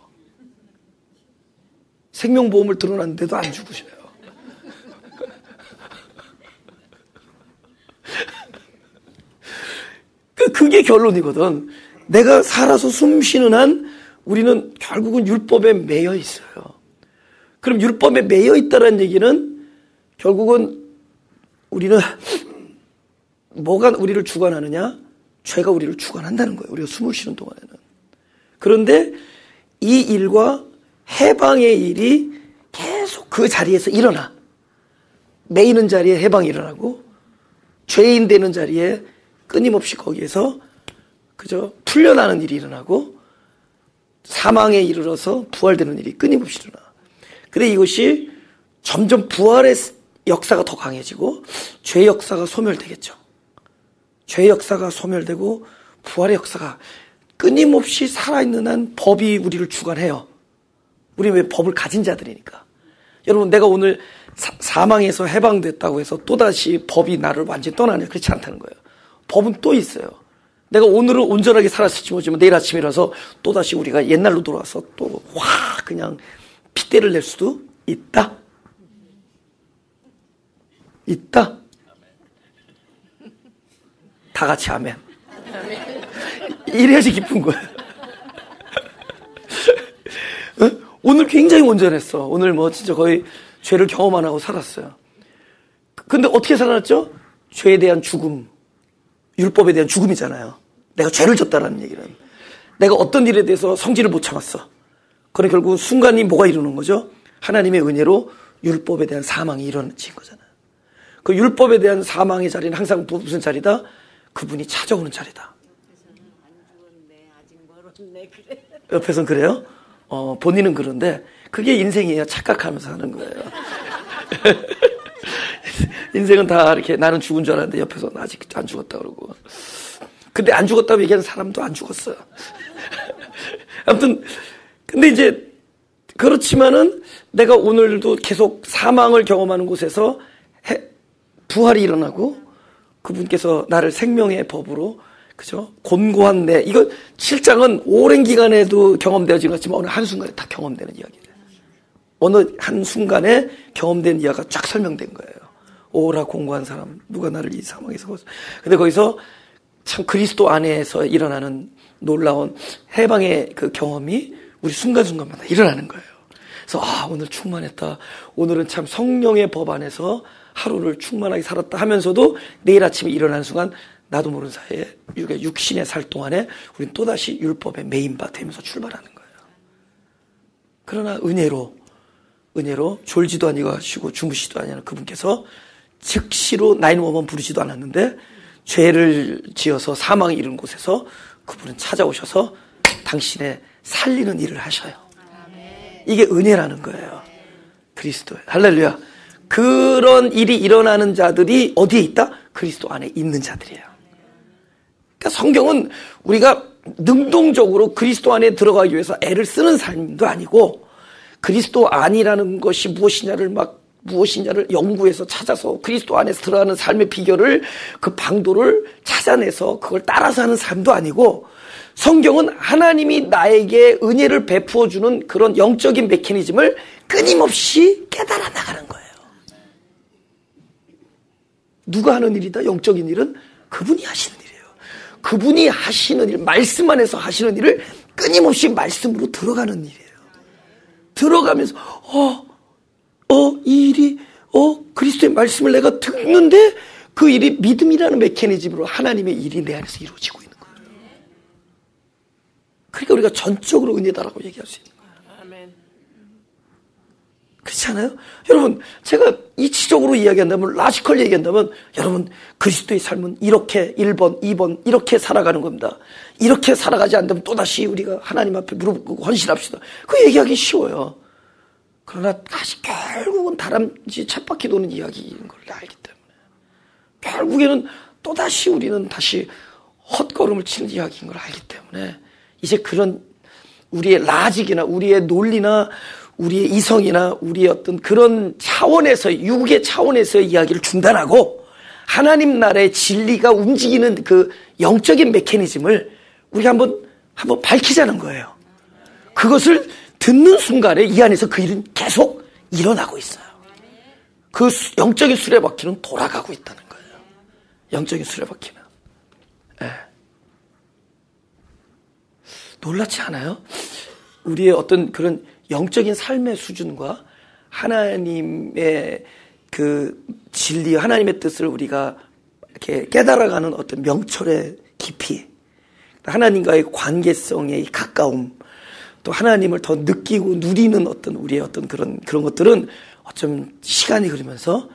Speaker 1: 생명보험을 들어놨는데도 안 죽으셔요. 그게 결론이거든. 내가 살아서 숨 쉬는 한 우리는 결국은 율법에 매여 있어요. 그럼 율법에 매여 있다는 얘기는 결국은 우리는 뭐가 우리를 주관하느냐? 죄가 우리를 주관한다는 거예요. 우리가 숨을 쉬는 동안에는. 그런데 이 일과 해방의 일이 계속 그 자리에서 일어나. 매이는 자리에 해방이 일어나고, 죄인 되는 자리에 끊임없이 거기에서 그저 풀려나는 일이 일어나고, 사망에 이르러서 부활되는 일이 끊임없이 일어나. 근데 이것이 점점 부활의 역사가 더 강해지고 죄의 역사가 소멸되겠죠. 죄의 역사가 소멸되고 부활의 역사가 끊임없이 살아있는 한 법이 우리를 주관해요. 우리 왜 법을 가진 자들이니까. 여러분, 내가 오늘 사망에서 해방됐다고 해서 또다시 법이 나를 완전히 떠나냐? 그렇지 않다는 거예요. 법은 또 있어요. 내가 오늘은 온전하게 살았을지 모르지만 내일 아침에 일어나서 또다시 우리가 옛날로 돌아와서 또 그냥 핏대를 낼 수도 있다. 있다. 다 같이 아멘. 이래야지 기쁜 거예요. 오늘 굉장히 온전했어. 오늘 뭐 진짜 거의 죄를 경험 안 하고 살았어요. 근데 어떻게 살아났죠? 죄에 대한 죽음, 율법에 대한 죽음이잖아요. 내가 죄를 졌다라는 얘기는. 내가 어떤 일에 대해서 성질을 못 참았어. 그러나 결국은 순간이 뭐가 이루는 거죠? 하나님의 은혜로 율법에 대한 사망이 일어나진 거잖아요. 그 율법에 대한 사망의 자리는 항상 무슨 자리다? 그분이 찾아오는 자리다. 옆에서는 그래요? 본인은 그런데 그게 인생이에요. 착각하면서 하는 거예요. 인생은 다 이렇게 나는 죽은 줄 알았는데 옆에서는 아직 안 죽었다 그러고. 근데 안 죽었다고 얘기하는 사람도 안 죽었어요. 아무튼 근데 이제 그렇지만은 내가 오늘도 계속 사망을 경험하는 곳에서 부활이 일어나고 그분께서 나를 생명의 법으로 그죠? 곤고한 내 이거 7장은 오랜 기간에도 경험되어진 것 같지만 어느 한순간에 다 경험되는 이야기예요. 어느 한순간에 경험된 이야기가 쫙 설명된 거예요. 오라 공고한 사람 누가 나를 이 사망에서 근데 거기서 참 그리스도 안에서 일어나는 놀라운 해방의 그 경험이 우리 순간순간마다 일어나는 거예요. 그래서 오늘 충만했다. 오늘은 참 성령의 법 안에서 하루를 충만하게 살았다 하면서도 내일 아침에 일어나는 순간 나도 모르는 사이에 육신의 살 동안에 우리는 또다시 율법에 메인바 되면서 출발하는 거예요. 그러나 은혜로 졸지도 아니고 하시고 주무시도 아니하는 그분께서 즉시로 911 부르지도 않았는데 죄를 지어서 사망에 이른 곳에서 그분은 찾아오셔서 당신의 살리는 일을 하셔요. 이게 은혜라는 거예요. 그리스도에. 할렐루야. 그런 일이 일어나는 자들이 어디에 있다? 그리스도 안에 있는 자들이에요. 그러니까 성경은 우리가 능동적으로 그리스도 안에 들어가기 위해서 애를 쓰는 삶도 아니고 그리스도 안이라는 것이 무엇이냐를 연구해서 찾아서 그리스도 안에서 들어가는 삶의 비결을 그 방도를 찾아내서 그걸 따라서 하는 삶도 아니고 성경은 하나님이 나에게 은혜를 베푸어 주는 그런 영적인 메커니즘을 끊임없이 깨달아 나가는 거예요. 누가 하는 일이다? 영적인 일은 그분이 하시는 일이에요. 그분이 하시는 일, 말씀 안에서 하시는 일을 끊임없이 말씀으로 들어가는 일이에요. 들어가면서 이 일이 그리스도의 말씀을 내가 듣는데 그 일이 믿음이라는 메커니즘으로 하나님의 일이 내 안에서 이루어지고 있는 거예요. 그러니까 우리가 전적으로 은혜다라고 얘기할 수 있는 거예요. 아멘. 그렇지 않아요? 여러분, 제가 이치적으로 이야기한다면, 라지컬 얘기한다면, 여러분, 그리스도의 삶은 이렇게 1번, 2번, 이렇게 살아가는 겁니다. 이렇게 살아가지 않다면 또다시 우리가 하나님 앞에 무릎 꿇고 헌신합시다. 그 얘기하기 쉬워요. 그러나 다시 결국은 다람쥐 쳇바퀴 도는 이야기인 걸 알기 때문에 결국에는 또다시 우리는 다시 헛걸음을 치는 이야기인 걸 알기 때문에 이제 그런 우리의 라직이나 우리의 논리나 우리의 이성이나 우리의 어떤 그런 차원에서 육의 차원에서의 이야기를 중단하고 하나님 나라의 진리가 움직이는 그 영적인 메커니즘을 우리가 한번 밝히자는 거예요. 그것을 듣는 순간에 이 안에서 그 일은 계속 일어나고 있어요. 그 영적인 수레바퀴는 돌아가고 있다는 거예요. 영적인 수레바퀴는. 네. 놀랍지 않아요? 우리의 어떤 그런 영적인 삶의 수준과 하나님의 그 진리, 하나님의 뜻을 우리가 이렇게 깨달아가는 어떤 명철의 깊이, 하나님과의 관계성의 가까움, 또 하나님을 더 느끼고 누리는 어떤 우리의 어떤 그런 것들은 어쩌면 시간이 흐르면서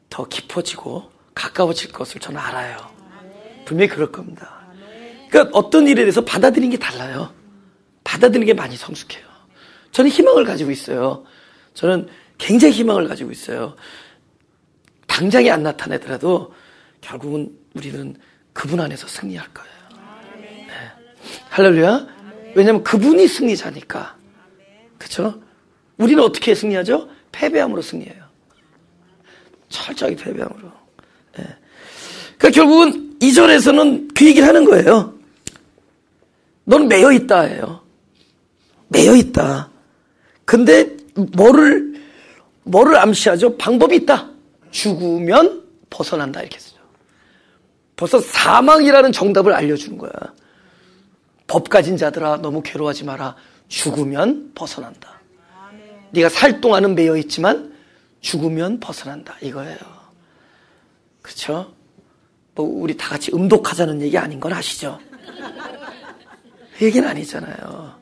Speaker 1: 더 깊어지고 가까워질 것을 저는 알아요. 분명히 그럴 겁니다. 그러니까 어떤 일에 대해서 받아들이는 게 달라요. 받아들이는 게 많이 성숙해요. 저는 희망을 가지고 있어요. 저는 굉장히 희망을 가지고 있어요. 당장에 안 나타나더라도 결국은 우리는 그분 안에서 승리할 거예요. 네. 할렐루야. 왜냐하면 그분이 승리자니까. 그렇죠? 우리는 어떻게 승리하죠? 패배함으로 승리해요. 철저하게 패배함으로. 네. 그러니까 결국은 2절에서는 그 얘기를 하는 거예요. 너는 매여 있다예요. 매여 있다. 근데 뭐를 암시하죠? 방법이 있다. 죽으면 벗어난다 이렇게 쓰죠. 벌써 사망이라는 정답을 알려주는 거야. 법 가진 자들아 너무 괴로워하지 마라. 죽으면 벗어난다. 네가 살 동안은 매여 있지만 죽으면 벗어난다 이거예요. 그렇죠? 뭐 우리 다 같이 음독하자는 얘기 아닌 건 아시죠? 그 얘기는 아니잖아요.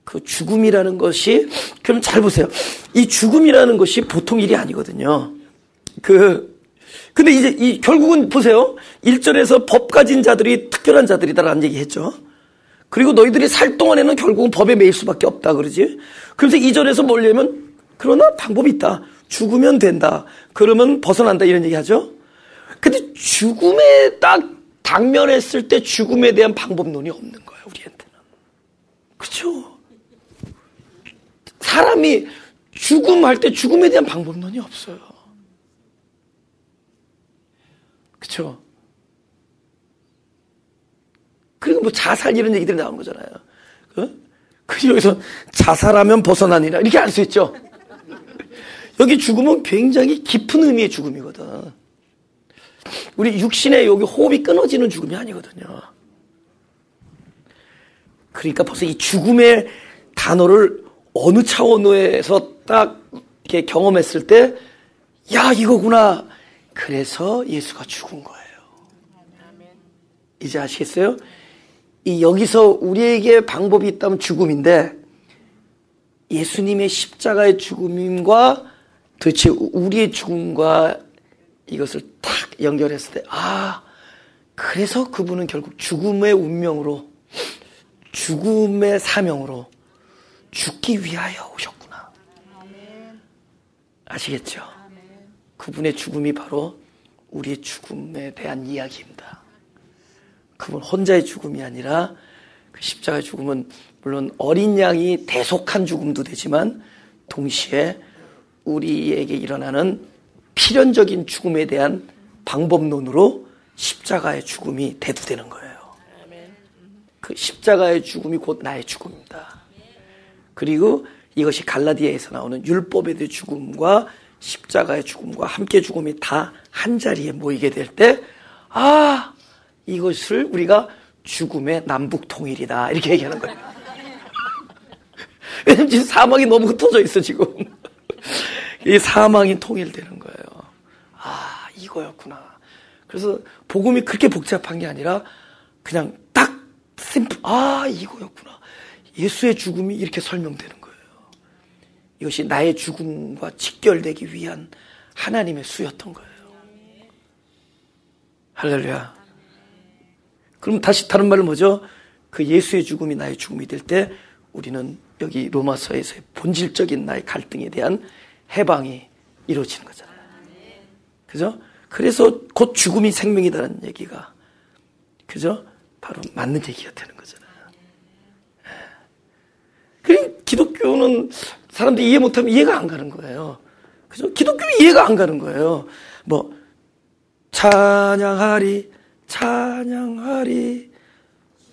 Speaker 1: 그 죽음이라는 것이, 그럼 잘 보세요. 이 죽음이라는 것이 보통 일이 아니거든요. 근데 이제 결국은 보세요. 1절에서 법 가진 자들이 특별한 자들이다라는 얘기 했죠. 그리고 너희들이 살 동안에는 결국은 법에 매일 수밖에 없다 그러지. 그래서 2절에서 뭐냐면, 그러나 방법이 있다. 죽으면 된다. 그러면 벗어난다 이런 얘기 하죠. 근데 죽음에 딱 당면했을 때 죽음에 대한 방법론이 없는 거예요, 우리한테는. 그렇죠? 사람이 죽음할 때 죽음에 대한 방법론이 없어요. 그렇죠? 그리고 뭐 자살 이런 얘기들이 나오는 거잖아요. 그리고 여기서 자살하면 벗어나니라 이렇게 알 수 있죠. 여기 죽음은 굉장히 깊은 의미의 죽음이거든. 우리 육신의 여기 호흡이 끊어지는 죽음이 아니거든요. 그러니까 벌써 이 죽음의 단어를 어느 차원에서 딱 이렇게 경험했을 때, 야, 이거구나. 그래서 예수가 죽은 거예요. 이제 아시겠어요? 여기서 우리에게 방법이 있다면 죽음인데, 예수님의 십자가의 죽음과 도대체 우리의 죽음과 이것을 딱 연결했을 때, 그래서 그분은 결국 죽음의 운명으로, 죽음의 사명으로 죽기 위하여 오셨구나. 아시겠죠? 그분의 죽음이 바로 우리의 죽음에 대한 이야기입니다. 그분 혼자의 죽음이 아니라 그 십자가의 죽음은 물론 어린 양이 대속한 죽음도 되지만 동시에 우리에게 일어나는 필연적인 죽음에 대한 방법론으로 십자가의 죽음이 대두되는 거예요. 그 십자가의 죽음이 곧 나의 죽음입니다. 그리고 이것이 갈라디아에서 나오는 율법에 대한 죽음과 십자가의 죽음과 함께 죽음이 다 한 자리에 모이게 될 때, 이것을 우리가 죽음의 남북 통일이다 이렇게 얘기하는 거예요. 왜냐면 지금 사망이 너무 흩어져 있어 지금. 이 사망이 통일되는 거예요. 이거였구나. 그래서 복음이 그렇게 복잡한 게 아니라 그냥 딱 심플, 이거였구나. 예수의 죽음이 이렇게 설명되는 거예요. 이것이 나의 죽음과 직결되기 위한 하나님의 수였던 거예요. 할렐루야. 그럼 다시 다른 말로 뭐죠? 그 예수의 죽음이 나의 죽음이 될 때 우리는 여기 로마서에서의 본질적인 나의 갈등에 대한 해방이 이루어지는 거잖아요. 그죠? 그래서 곧 죽음이 생명이다라는 얘기가, 그죠? 바로 맞는 얘기가 되는 거잖아요. 그러니까 기독교는 사람들이 이해 못하면 이해가 안 가는 거예요. 그죠? 기독교는 이해가 안 가는 거예요. 찬양하리, 찬양하리,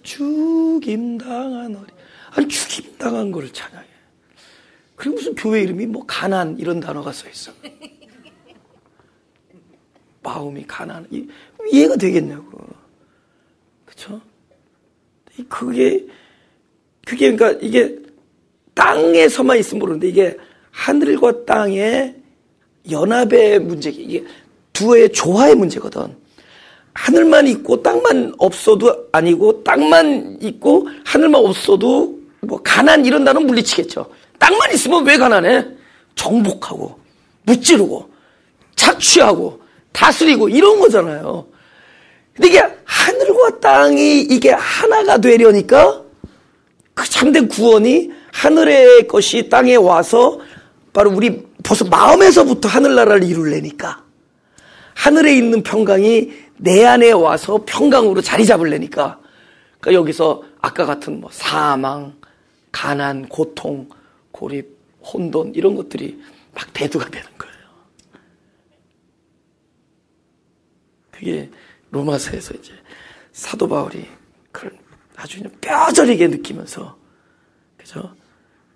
Speaker 1: 죽임당한 어리. 아니, 죽임당한 거를 찬양해. 그리고 무슨 교회 이름이 가난 이런 단어가 써 있어. 마음이 가난. 이해가 되겠냐고. 그쵸? 그게 그러니까 이게 땅에서만 있으면 모르는데 이게 하늘과 땅의 연합의 문제, 이게 두의 조화의 문제거든. 하늘만 있고 땅만 없어도 아니고 땅만 있고 하늘만 없어도 뭐 가난 이런 단어는 물리치겠죠. 땅만 있으면 왜 가난해? 정복하고 무찌르고 착취하고 다스리고 이런 거잖아요. 근데 이게 하늘과 땅이 이게 하나가 되려니까 그 참된 구원이 하늘의 것이 땅에 와서 바로 우리 벌써 마음에서부터 하늘나라를 이룰래니까 하늘에 있는 평강이 내 안에 와서 평강으로 자리 잡을래니까 그러니까 여기서 아까 같은 뭐 사망, 가난, 고통, 고립, 혼돈 이런 것들이 막 대두가 되는 거예요. 그게 로마서에서 이제 사도 바울이 그걸 아주 그냥 뼈저리게 느끼면서 그죠?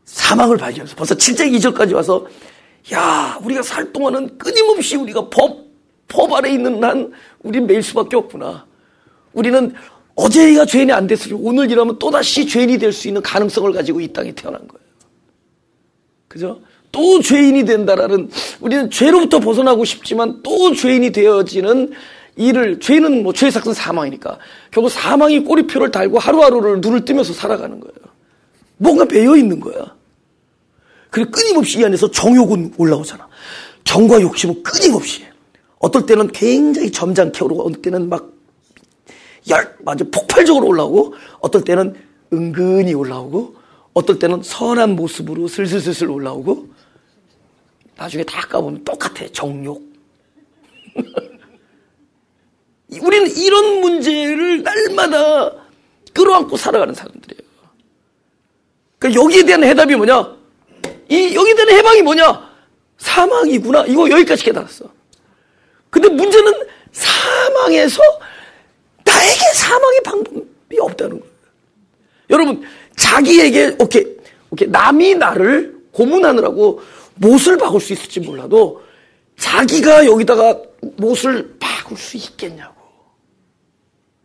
Speaker 1: 사망을 발견해서 벌써 7장 2절까지 와서 야 우리가 살 동안은 끊임없이 우리가 법 아래 있는 한 우린 매일 수밖에 없구나. 우리는 어제가 죄인이 안 됐으니 오늘 일하면 또다시 죄인이 될 수 있는 가능성을 가지고 이 땅에 태어난 거예요. 그죠? 또 죄인이 된다라는 우리는 죄로부터 벗어나고 싶지만 또 죄인이 되어지는 일을 죄는 뭐 죄의 삭은 사망이니까 결국 사망이 꼬리표를 달고 하루하루를 눈을 뜨면서 살아가는 거예요. 뭔가 매여 있는 거야. 그리고 끊임없이 이 안에서 정욕은 올라오잖아. 정과 욕심은 끊임없이. 어떨 때는 굉장히 점잖게 오르고 어떨 때는 막 완전 폭발적으로 올라오고 어떨 때는 은근히 올라오고 어떨 때는 선한 모습으로 슬슬슬슬 올라오고 나중에 다 까보면 똑같아. 정욕. 우리는 이런 문제를 날마다 끌어안고 살아가는 사람들이에요. 그러니까 여기에 대한 해답이 뭐냐? 여기에 대한 해방이 뭐냐? 사망이구나. 이거 여기까지 깨달았어. 근데 문제는 사망에서 나에게 사망의 방법이 없다는 거예요. 여러분, 자기에게, 오케이. 남이 나를 고문하느라고 못을 박을 수 있을지 몰라도 자기가 여기다가 못을 박을 수 있겠냐고.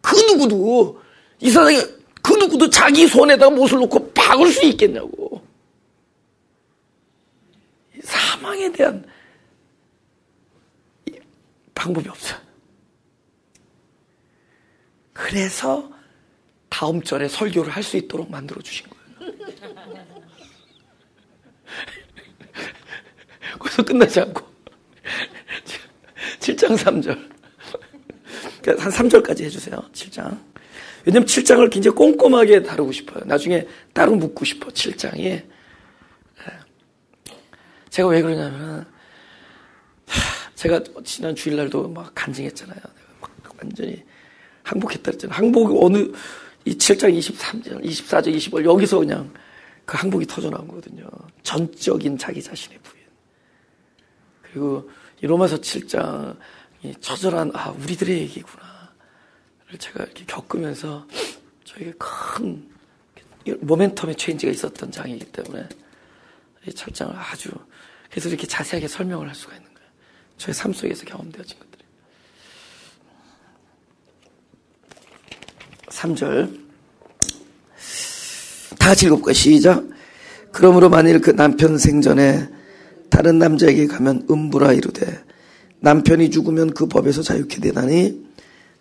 Speaker 1: 그 누구도, 이 세상에 그 누구도 자기 손에다가 못을 놓고 박을 수 있겠냐고. 사망에 대한 방법이 없어요. 그래서 다음 절에 설교를 할 수 있도록 만들어 주신 거예요. 거기서 끝나지 않고 7장 3절 한 3절까지 해주세요. 7장. 왜냐면 7장을 굉장히 꼼꼼하게 다루고 싶어요. 나중에 따로 묻고 싶어. 7장에 제가 왜 그러냐면 제가 지난 주일날도 막 간증했잖아요. 막 완전히 항복했다 그랬잖아요. 항복 어느 이 7장 23절, 24절, 25절 여기서 그냥 그 항복이 터져나온 거거든요. 전적인 자기 자신의 부인. 그리고 이 로마서 7장 이 처절한 우리들의 얘기구나. 제가 이렇게 겪으면서 저에게 큰 모멘텀의 체인지가 있었던 장이기 때문에 이 7장을 아주 그래서 이렇게 자세하게 설명을 할 수가 있는 거예요. 저의 삶 속에서 경험되어진 것들이. 3절 다 같이 읽어볼까요? 시작. 그러므로 만일 그 남편 생전에 다른 남자에게 가면 음부라 이르되 남편이 죽으면 그 법에서 자유케 되나니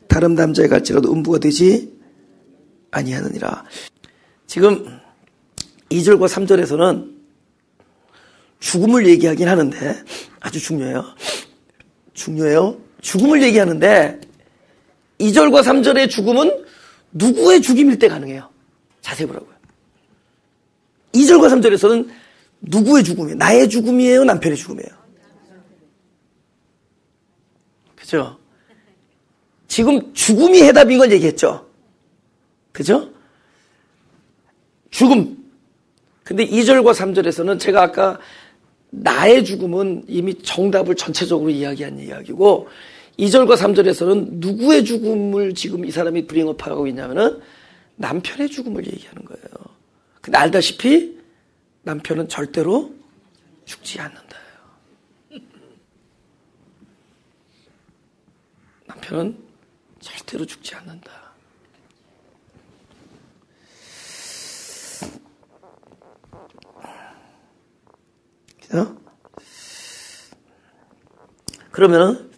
Speaker 1: 다른 남자에 갈지라도 음부가 되지 아니하느니라. 지금 2절과 3절에서는 죽음을 얘기하긴 하는데 아주 중요해요. 죽음을 얘기하는데 2절과 3절의 죽음은 누구의 죽임일 때 가능해요? 자세히 보라고요. 2절과 3절에서는 누구의 죽음이에요? 나의 죽음이에요? 남편의 죽음이에요? 그죠? 지금 죽음이 해답인 걸 얘기했죠? 그죠? 죽음. 근데 2절과 3절에서는 제가 아까 나의 죽음은 이미 정답을 전체적으로 이야기한 이야기고 2절과 3절에서는 누구의 죽음을 지금 이 사람이 브링업하고 있냐면은 남편의 죽음을 얘기하는 거예요. 근데 알다시피 남편은 절대로 죽지 않는다. 남편은 절대로 죽지 않는다. 그죠? 그러면은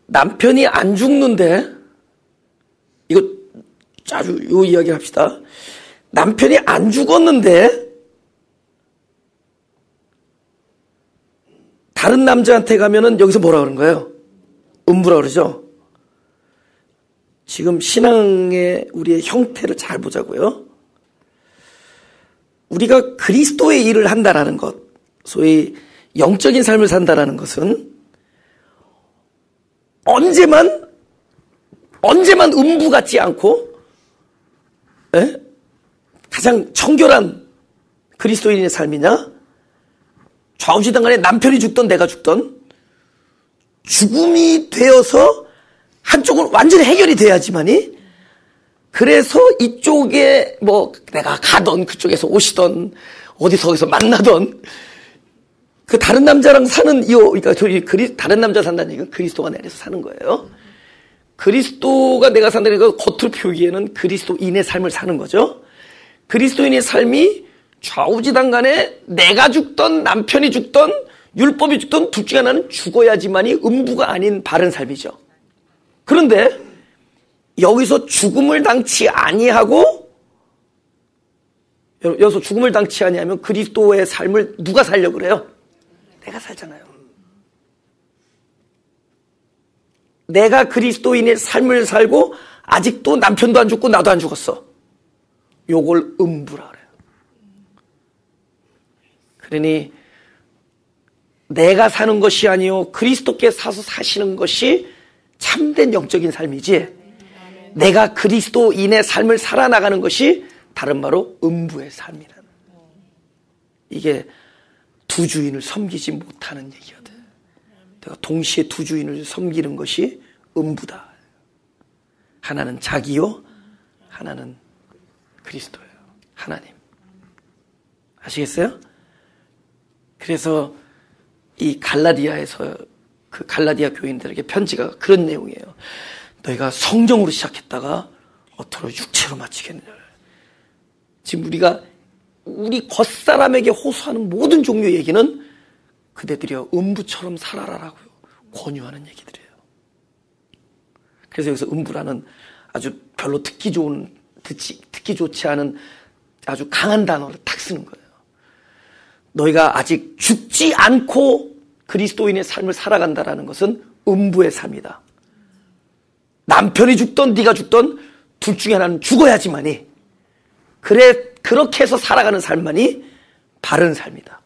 Speaker 1: 남편이 안 죽는데 이거 아주 요 이야기 합시다. 남편이 안 죽었는데 다른 남자한테 가면은 여기서 뭐라 그러는 거예요? 음부라 그러죠? 지금 신앙의 우리의 형태를 잘 보자고요. 우리가 그리스도의 일을 한다라는 것, 소위 영적인 삶을 산다라는 것은 언제만 음부 같지 않고 가장 청결한 그리스도인의 삶이냐? 좌우지간에 남편이 죽던 내가 죽던 죽음이 되어서 한쪽은 완전히 해결이 돼야지만이, 그래서 이쪽에 뭐 내가 가던 그쪽에서 오시던 어디서 만나던 그 다른 남자랑 사는 그러니까 다른 남자 산다는 얘기는 그리스도가 내 안에서 사는 거예요. 그리스도가 내가 산다는 건 겉으로 표기에는 그리스도인의 삶을 사는 거죠. 그리스도인의 삶이 좌우지간에 내가 죽던 남편이 죽던 율법이 죽던 둘 중에 하나는 죽어야지만이 음부가 아닌 바른 삶이죠. 그런데 여기서 죽음을 당치 아니하고, 여기서 죽음을 당치 아니하면 그리스도의 삶을 누가 살려고 그래요? 내가 살잖아요. 내가 그리스도인의 삶을 살고 아직도 남편도 안 죽고 나도 안 죽었어. 요걸 음부라 그래요. 그러니 내가 사는 것이 아니요 그리스도께 사서 사시는 것이 참된 영적인 삶이지, 내가 그리스도인의 삶을 살아나가는 것이 다른 말로 음부의 삶이라는, 이게 두 주인을 섬기지 못하는 얘기거든. 내가 동시에 두 주인을 섬기는 것이 음부다. 하나는 자기요, 하나는 그리스도예요. 하나님. 아시겠어요? 그래서 이 갈라디아에서 그 갈라디아 교인들에게 편지가 그런 내용이에요. 너희가 성령으로 시작했다가 어떻게 육체로 마치겠느냐. 지금 우리 겉사람에게 호소하는 모든 종류의 얘기는 그대들이여 음부처럼 살아라라고 권유하는 얘기들이에요. 그래서 여기서 음부라는 아주 별로 듣기 좋지 않은 아주 강한 단어를 탁 쓰는 거예요. 너희가 아직 죽지 않고 그리스도인의 삶을 살아간다라는 것은 음부의 삶이다. 남편이 죽던 네가 죽던 둘 중에 하나는 죽어야지만이, 그렇게 해서 살아가는 삶만이 바른 삶이다.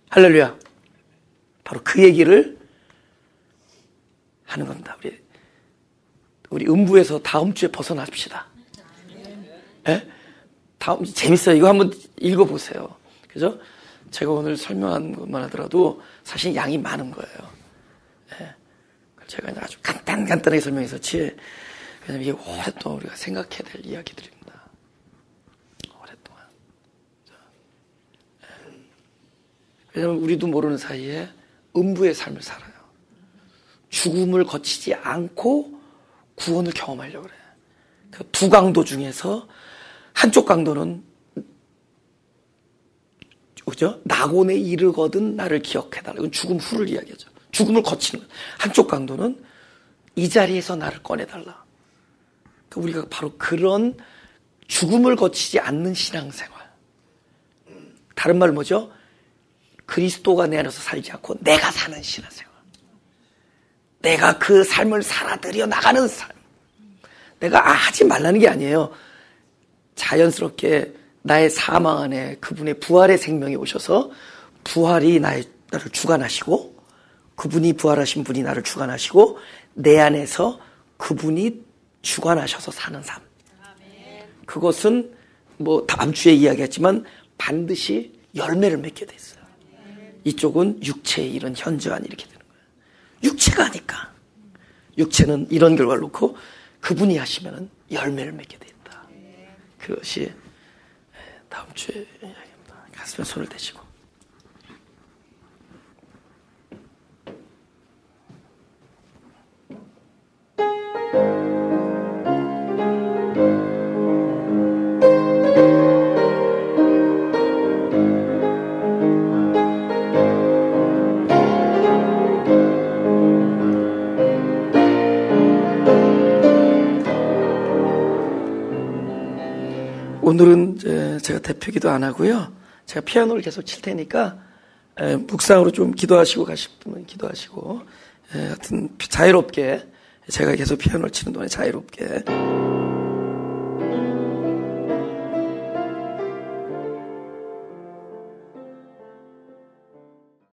Speaker 1: 할렐루야. 바로 그 얘기를 하는 겁니다. 우리 음부에서 다음 주에 벗어납시다. 다음 주 재밌어요. 이거 한번 읽어보세요. 그죠? 제가 오늘 설명한 것만 하더라도 사실 양이 많은 거예요. 제가 아주 간단하게 설명했었지. 왜냐면 이게 오랫동안 우리가 생각해야 될 이야기들입니다. 오랫동안. 왜냐면 우리도 모르는 사이에 음부의 삶을 살아요. 죽음을 거치지 않고 구원을 경험하려고 그래요. 그 두 강도 중에서 한쪽 강도는 그죠? 낙원에 이르거든 나를 기억해달라. 이건 죽음 후를 이야기하죠. 죽음을 거치는 거예요. 한쪽 강도는 이 자리에서 나를 꺼내달라. 그러니까 우리가 바로 그런 죽음을 거치지 않는 신앙생활. 다른 말로 뭐죠? 그리스도가 내 안에서 살지 않고 내가 사는 신앙생활. 내가 그 삶을 살아들여 나가는 삶. 내가 하지 말라는 게 아니에요. 자연스럽게 나의 사망 안에 그분의 부활의 생명이 오셔서 부활이 나를 주관하시고, 그분이 부활하신 분이 나를 주관하시고, 내 안에서 그분이 주관하셔서 사는 삶. 그것은 뭐 다음 주에 이야기했지만 반드시 열매를 맺게 돼 있어요. 이쪽은 육체의 이런 현저한 이렇게 되는 거예요. 육체가 하니까. 육체는 이런 결과를 놓고 그분이 하시면은 열매를 맺게 돼 있다. 그것이 다음 주에 이야기합니다. 가슴에 손을 대시고. 오늘은 이제 제가 대표 기도 안 하고요. 제가 피아노를 계속 칠 테니까 묵상으로 좀 기도하시고 가실 분은 기도하시고 하여튼 자유롭게 제가 계속 피아노를 치는 동안에 자유롭게